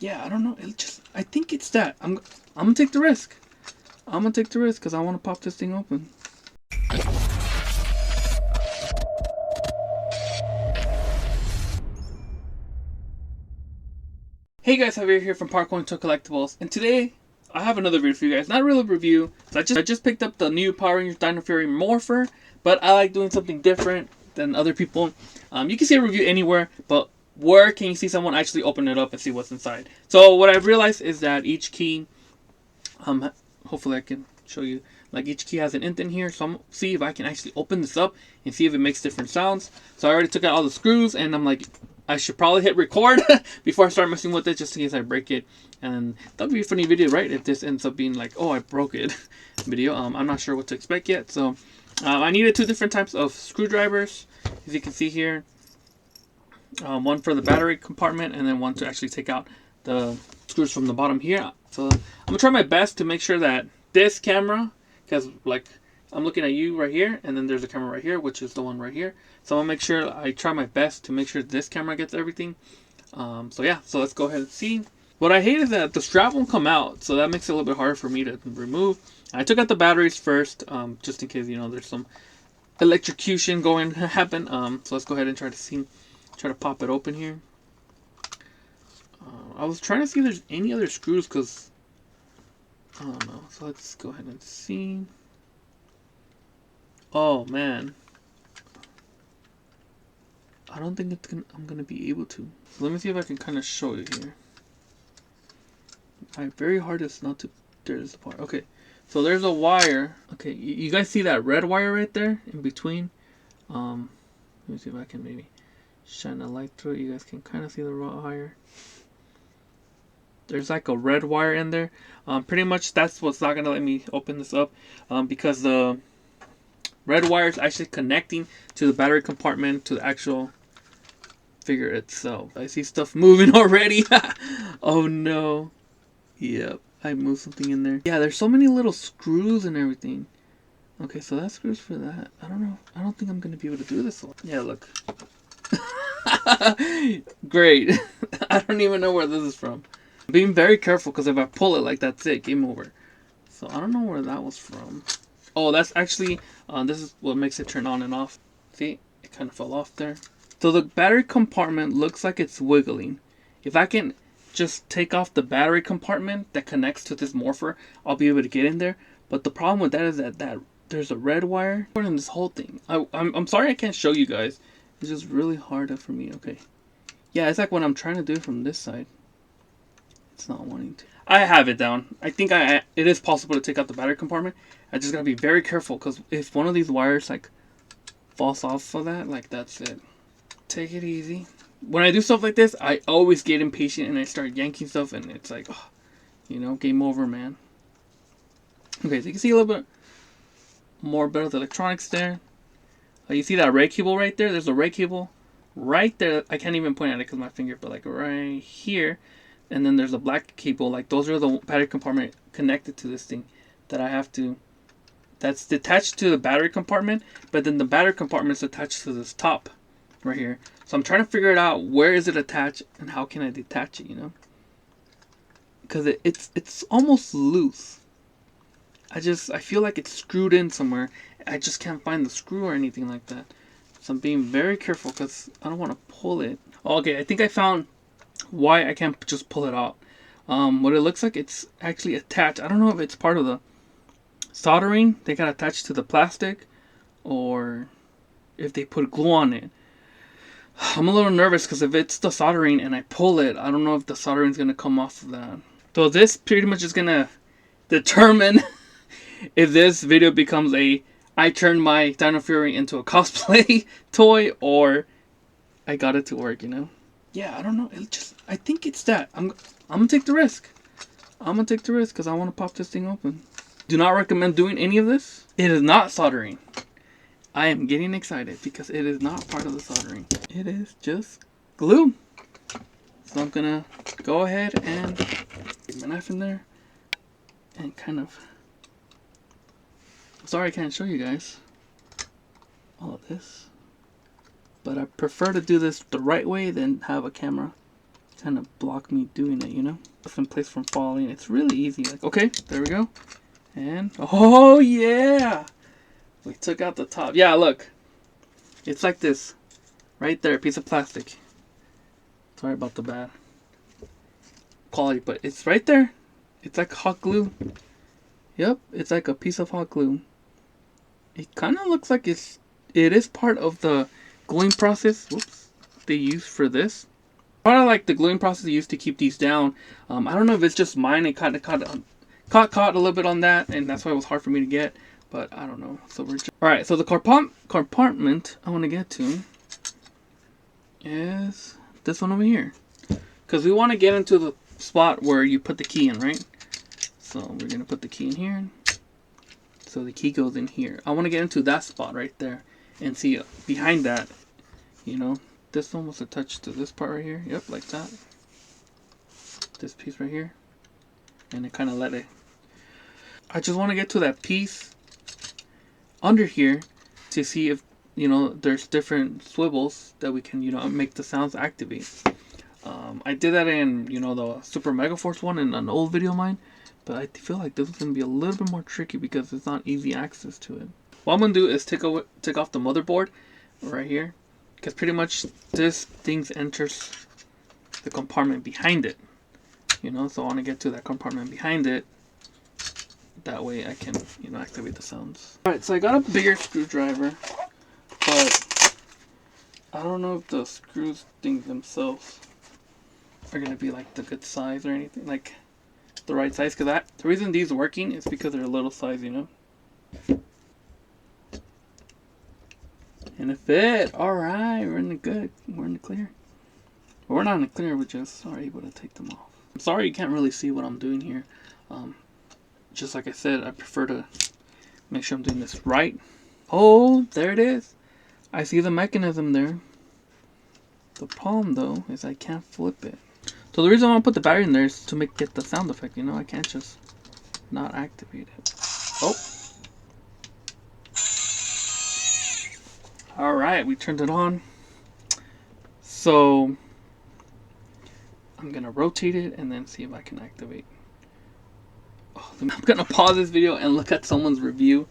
Yeah, I don't know. I think it's that. I'm gonna take the risk. I'm gonna take the risk because I want to pop this thing open. Hey guys, Javier here from Parkour to Collectibles, and today I have another video for you guys. Not really a review. I just picked up the new Power Rangers Dino Fury Morpher, but I like doing something different than other people. You can see a review anywhere, but where can you see someone actually open it up and see what's inside? So what I've realized is that each key, hopefully I can show you, like each key has an indent here, so I'm see if I can actually open this up and see if it makes different sounds. So I already took out all the screws, and I'm like, I should probably hit record before I start messing with it, just in case I break it. And that'd be a funny video, right? If this ends up being like, oh, I broke it video. I'm not sure what to expect yet. So I needed two different types of screwdrivers, as you can see here. One for the battery compartment, and then one to actually take out the screws from the bottom here. So I'm gonna try my best to make sure that this camera, because like I'm looking at you right here, and then there's a camera right here, which is the one right here. So I'm gonna make sure I try my best to make sure this camera gets everything. So yeah, so let's go ahead and see. What I hate is that the strap won't come out, so that makes it a little bit harder for me to remove. I took out the batteries first, just in case, you know, there's some electrocution going to happen. So let's go ahead and try to pop it open here. I was trying to see if there's any other screws, because I don't know. So let's go ahead and see. Oh man, I don't think I'm gonna be able to. So let me see if I can kind of show you here. I very hard is not to. There's the part. Okay, so there's a wire. Okay, you guys see that red wire right there in between? Let me see if I can maybe shine a light through it. You guys can kind of see the wire. There's like a red wire in there. Pretty much that's what's not gonna let me open this up, because the red wire is actually connecting to the battery compartment, to the actual figure itself. I see stuff moving already. Oh no. Yep, I moved something in there. Yeah, there's so many little screws and everything. Okay, so that screws for that. I don't know. I don't think I'm gonna be able to do this one. Yeah, look. Great. I don't even know where this is from. I'm being very careful, because if I pull it, like, that's it, game over. So I don't know where that was from. Oh, that's actually, this is what makes it turn on and off. See, it kind of fell off there. So the battery compartment looks like it's wiggling. If I can just take off the battery compartment that connects to this morpher, I'll be able to get in there. But the problem with that is that there's a red wire in this whole thing. I'm sorry I can't show you guys. It's just really hard for me. Okay. Yeah, it's like when I'm trying to do it from this side. It's not wanting to. I have it down. I think it is possible to take out the battery compartment. I just gotta be very careful, because if one of these wires like falls off of that, like, that's it. Take it easy. When I do stuff like this, I always get impatient and I start yanking stuff, and it's like, oh, you know, game over, man. Okay, so you can see a little bit more bit of the electronics there. You see that red cable right there? There's a red cable right there. I can't even point at it because my finger, but like right here. And then there's a black cable. Like, those are the battery compartment connected to this thing that I have to. That's detached to the battery compartment, but then the battery compartment is attached to this top right here. So I'm trying to figure it out, where is it attached and how can I detach it, you know? Because it's almost loose. I feel like it's screwed in somewhere. I just can't find the screw or anything like that. So I'm being very careful, because I don't want to pull it. Okay, I think I found why I can't just pull it out. What it looks like, it's actually attached. I don't know if it's part of the soldering they got attached to the plastic, or if they put glue on it. I'm a little nervous, because if it's the soldering and I pull it, I don't know if the soldering is going to come off of that. So this pretty much is going to determine if this video becomes I turned my Dino Fury into a cosplay toy, or I got it to work, you know? Yeah, I don't know. I think it's that. I'm gonna take the risk. I'm gonna take the risk, because I want to pop this thing open. Do not recommend doing any of this. It is not soldering. I am getting excited, because it is not part of the soldering. It is just glue. So I'm gonna go ahead and get my knife in there and kind of. Sorry I can't show you guys all of this, but I prefer to do this the right way than have a camera kind of block me doing it, you know? It's in place from falling. It's really easy. Like, okay, there we go. And, oh yeah! We took out the top. Yeah, look. It's like this. Right there, piece of plastic. Sorry about the bad quality, but it's right there. It's like hot glue. Yep, it's like a piece of hot glue. It kind of looks like it is part of the gluing process. Whoops, they use for this. Part of like the gluing process they used to keep these down. I don't know if it's just mine. It kind of caught a little bit on that, and that's why it was hard for me to get. But I don't know. So we're just... All right. So the compartment I want to get to is this one over here, because we want to get into the spot where you put the key in, right? So we're gonna put the key in here. So the key goes in here. I want to get into that spot right there and see behind that, you know, this one was attached to this part right here. Yep, like that. This piece right here, and it kind of let it. I just want to get to that piece under here to see if, you know, there's different swivels that we can, you know, make the sounds activate. I did that in, you know, the Super Mega Force one in an old video of mine, but I feel like this is going to be a little bit more tricky because it's not easy access to it. What I'm going to do is take off the motherboard right here, because pretty much this thing enters the compartment behind it, you know, so I want to get to that compartment behind it. That way I can, you know, activate the sounds. Alright, so I got a bigger screwdriver, but I don't know if the screws things themselves are going to be like the good size or anything, like the right size, because the reason these are working is because they're a little size, you know. And it fit. Alright, we're in the good. We're in the clear. Well, we're not in the clear, we just are able to take them off. I'm sorry you can't really see what I'm doing here. Just like I said, I prefer to make sure I'm doing this right. Oh, there it is. I see the mechanism there. The problem though is I can't flip it. So the reason I want to put the battery in there is to get the sound effect, you know. I can't just not activate it. Oh. Alright, we turned it on. So I'm gonna rotate it and then see if I can activate. Oh, I'm gonna pause this video and look at someone's review.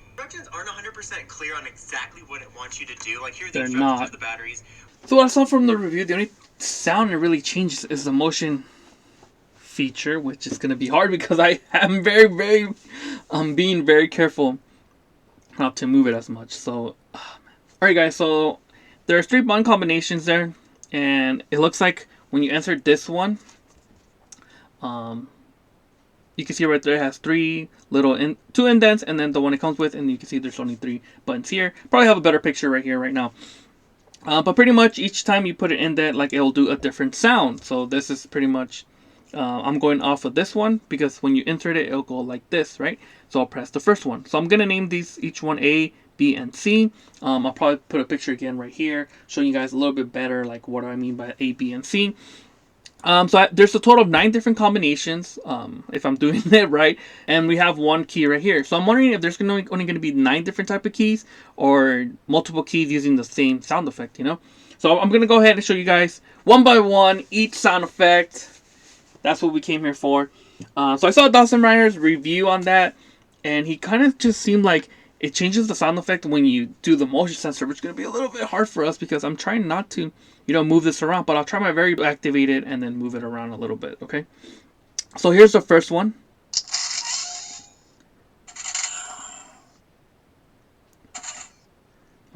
Instructions aren't 100% clear on exactly what it wants you to do. Like, here's the They're instructions not. for the batteries. So what I saw from the review, the only sound that really changes is the motion feature, which is gonna be hard because I am being very careful not to move it as much. So, alright guys, so there's 3 button combinations there, and it looks like when you insert this one, you can see right there it has 3 little 2 indents, and then the one it comes with, and you can see there's only 3 buttons here. Probably have a better picture right here right now. But pretty much each time you put an indent, like, it'll do a different sound. So this is pretty much, I'm going off of this one because when you insert it, it'll go like this, right? So I'll press the first one. So I'm gonna name each one A, B, and C. I'll probably put a picture again right here, showing you guys a little bit better, like what do I mean by A, B, and C. There's a total of 9 different combinations, if I'm doing it right, and we have 1 key right here. So I'm wondering if there's only going to be 9 different type of keys, or multiple keys using the same sound effect, you know? So I'm going to go ahead and show you guys one by one each sound effect. That's what we came here for. So I saw Dawson Ryder's review on that, and he kind of just seemed like it changes the sound effect when you do the motion sensor, which is going to be a little bit hard for us because I'm trying not to, you know, move this around, but I'll try my very best to activate it and then move it around a little bit, okay? So here's the first one.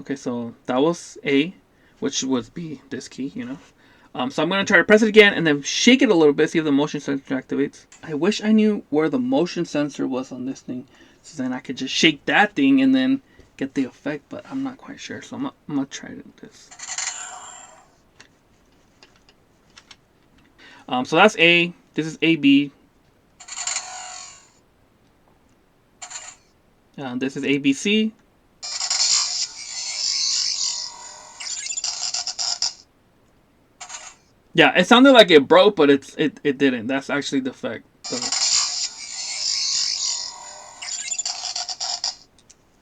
Okay, so that was A, which would be this key, you know. So I'm going to try to press it again and then shake it a little bit, see if the motion sensor activates. I wish I knew where the motion sensor was on this thing, so then I could just shake that thing and then get the effect, but I'm not quite sure, so I'm going to try this. So that's A. This is AB. This is ABC. Yeah, it sounded like it broke, but it didn't. That's actually the effect. So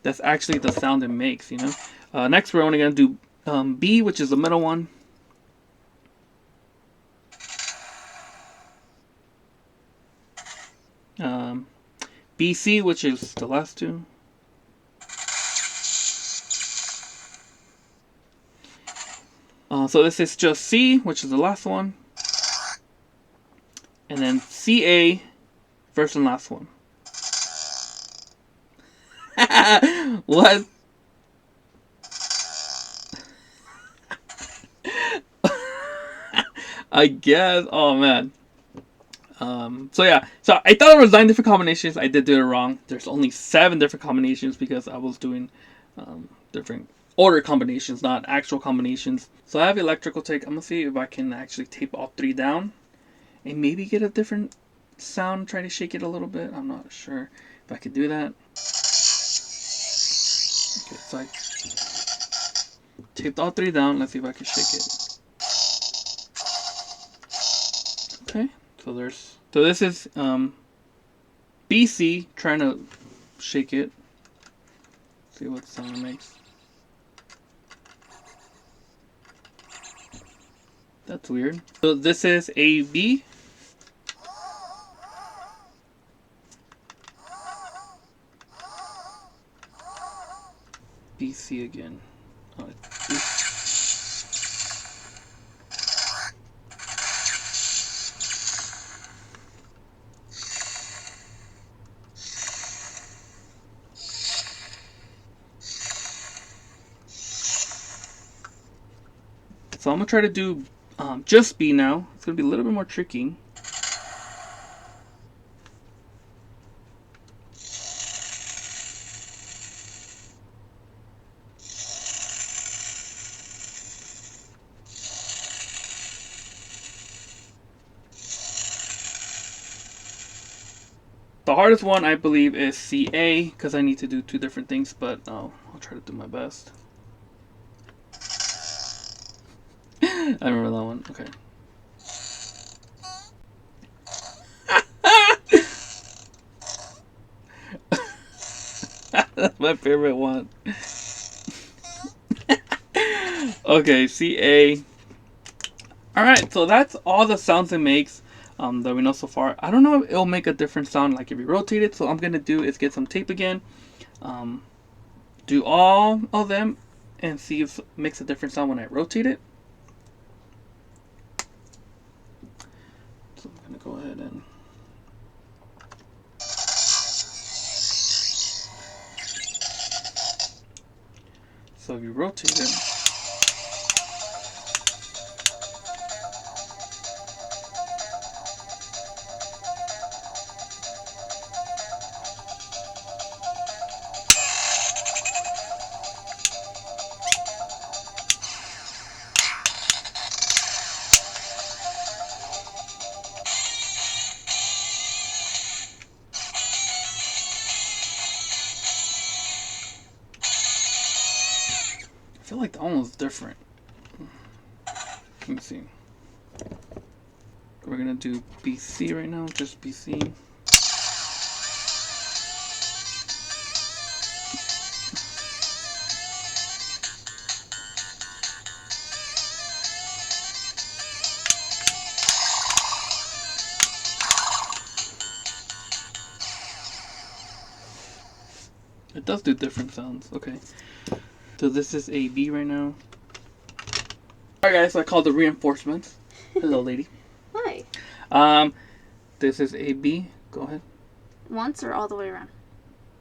that's actually the sound it makes, you know. Next, we're only gonna do B, which is the middle one. BC, which is the last two. So this is just C, which is the last one. And then CA, first and last one. What? I guess. Oh man. So yeah. So I thought there was 9 different combinations. I did do it wrong. There's only 7 different combinations because I was doing different order combinations, not actual combinations. So I have electrical tape. I'm gonna see if I can actually tape all 3 down and maybe get a different sound. Try to shake it a little bit. I'm not sure if I could do that. Okay, so I taped all 3 down. Let's see if I can shake it. Okay, so this is BC trying to shake it. See what sound it makes. That's weird. So this is AB. BC again. Oh, so I'm gonna try to do just B now. It's gonna be a little bit more tricky. The hardest one, I believe, is CA, because I need to do 2 different things, but I'll try to do my best. I remember that one. Okay. That's my favorite one. Okay, CA. Alright, so that's all the sounds it makes. That we know so far. I don't know if it'll make a different sound like if you rotate it. So what I'm gonna do is get some tape again, do all of them, and see if it makes a different sound when I rotate it. So I'm gonna go ahead and so if you rotate it. I feel like that one was different. Let me see. We're gonna do BC right now, just BC. It does do different sounds. Okay. So this is a B right now. Alright guys, so I called the reinforcements. Hello lady. Hi. This is a B. Go ahead. Once or all the way around?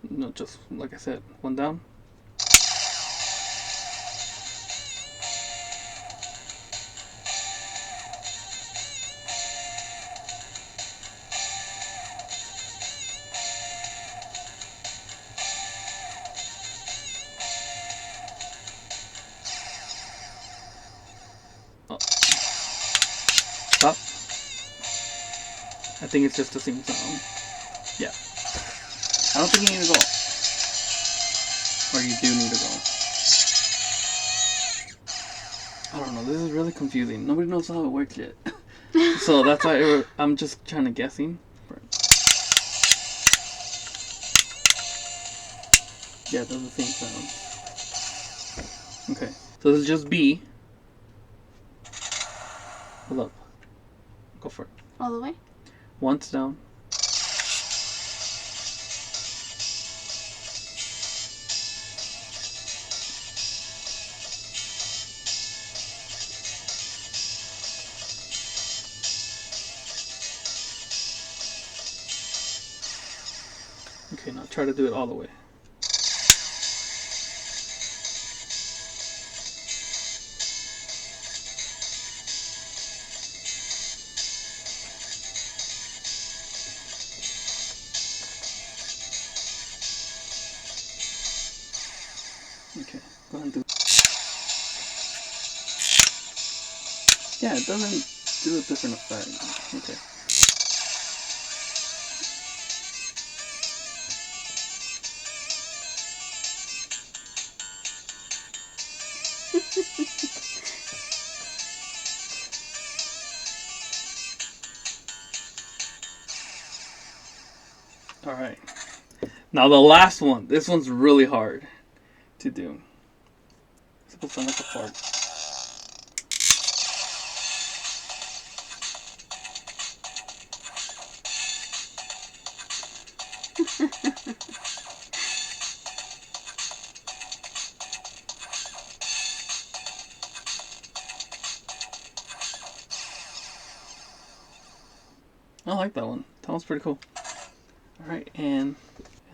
No, just like I said, one down. Stop. I think it's just the same sound. Yeah. I don't think you need to go. Or you do need to go. I don't know. This is really confusing. Nobody knows how it works yet. So that's why I'm just trying to guessing. Yeah, it does the same sound. Okay. So this is just B. Hold up. Go for it. All the way? Once down. Okay, now try to do it all the way. Okay, go ahead and do. Yeah, it doesn't do a different effect. Okay. All right. Now the last one. This one's really hard to do. It's supposed to sound like a fart. I like that one. That one's pretty cool. All right, and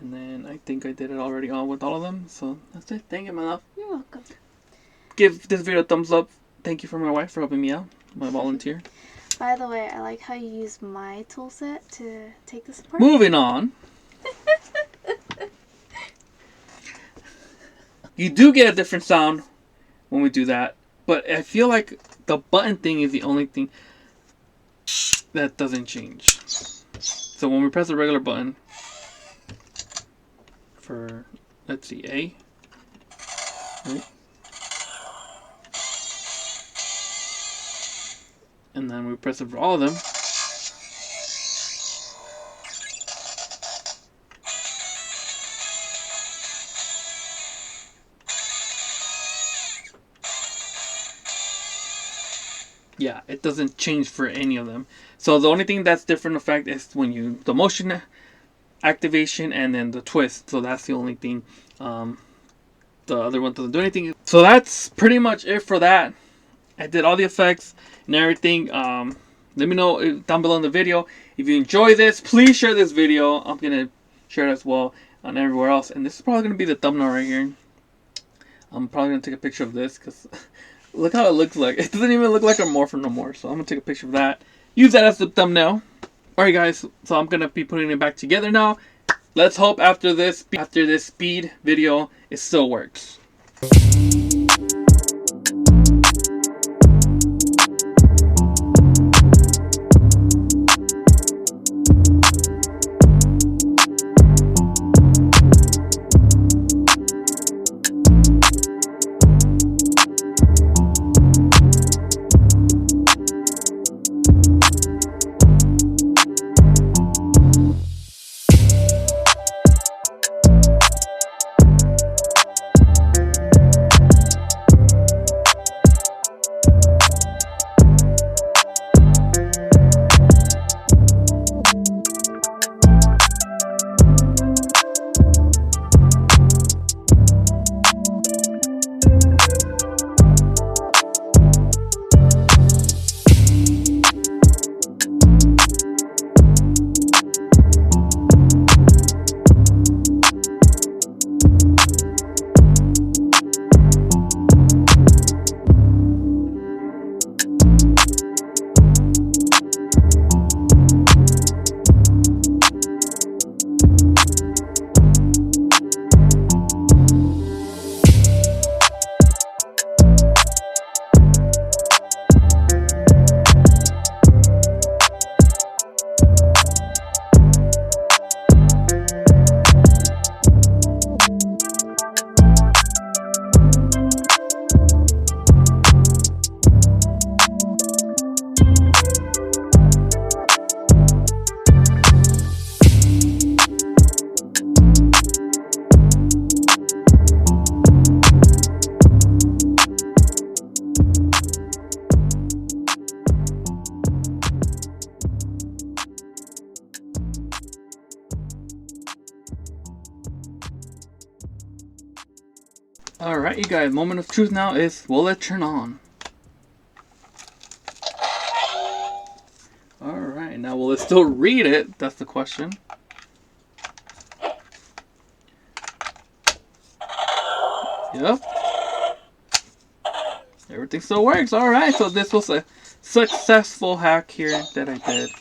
then I think I did it already all with all of them. So that's it. Thank you, my love. You're welcome. Give this video a thumbs up. Thank you for my wife for helping me out, my volunteer. By the way, I like how you use my tool set to take this apart. Moving on. You do get a different sound when we do that, but I feel like the button thing is the only thing that doesn't change. So when we press the regular button for, let's see, A, right? And then we press it for all of them. Yeah, it doesn't change for any of them. So the only thing that's different effect is when you, the motion activation and then the twist. So that's the only thing. The other one doesn't do anything. So that's pretty much it for that. I did all the effects and everything. Let me know down below in the video. If you enjoy this, please share this video. I'm going to share it as well on everywhere else. And this is probably going to be the thumbnail right here. I'm probably going to take a picture of this because look how it looks like. It doesn't even look like a Morpher no more. So I'm going to take a picture of that. Use that as the thumbnail. Alright guys, so I'm going to be putting it back together now. Let's hope after this speed video, it still works. Alright, you guys, moment of truth now is, will it turn on? Alright, now will it still read it? That's the question. Yep. Everything still works. Alright, so this was a successful hack here that I did.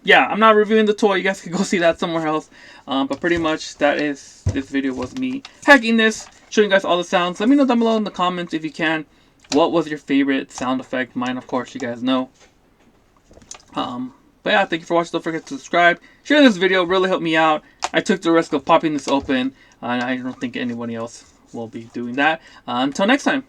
Yeah, I'm not reviewing the toy. You guys can go see that somewhere else. But pretty much this video was me hacking this, showing you guys all the sounds. Let me know down below in the comments if you can. What was your favorite sound effect? Mine, of course, you guys know. But yeah, thank you for watching. Don't forget to subscribe. Share this video. Really helped me out. I took the risk of popping this open. And I don't think anybody else will be doing that. Until next time.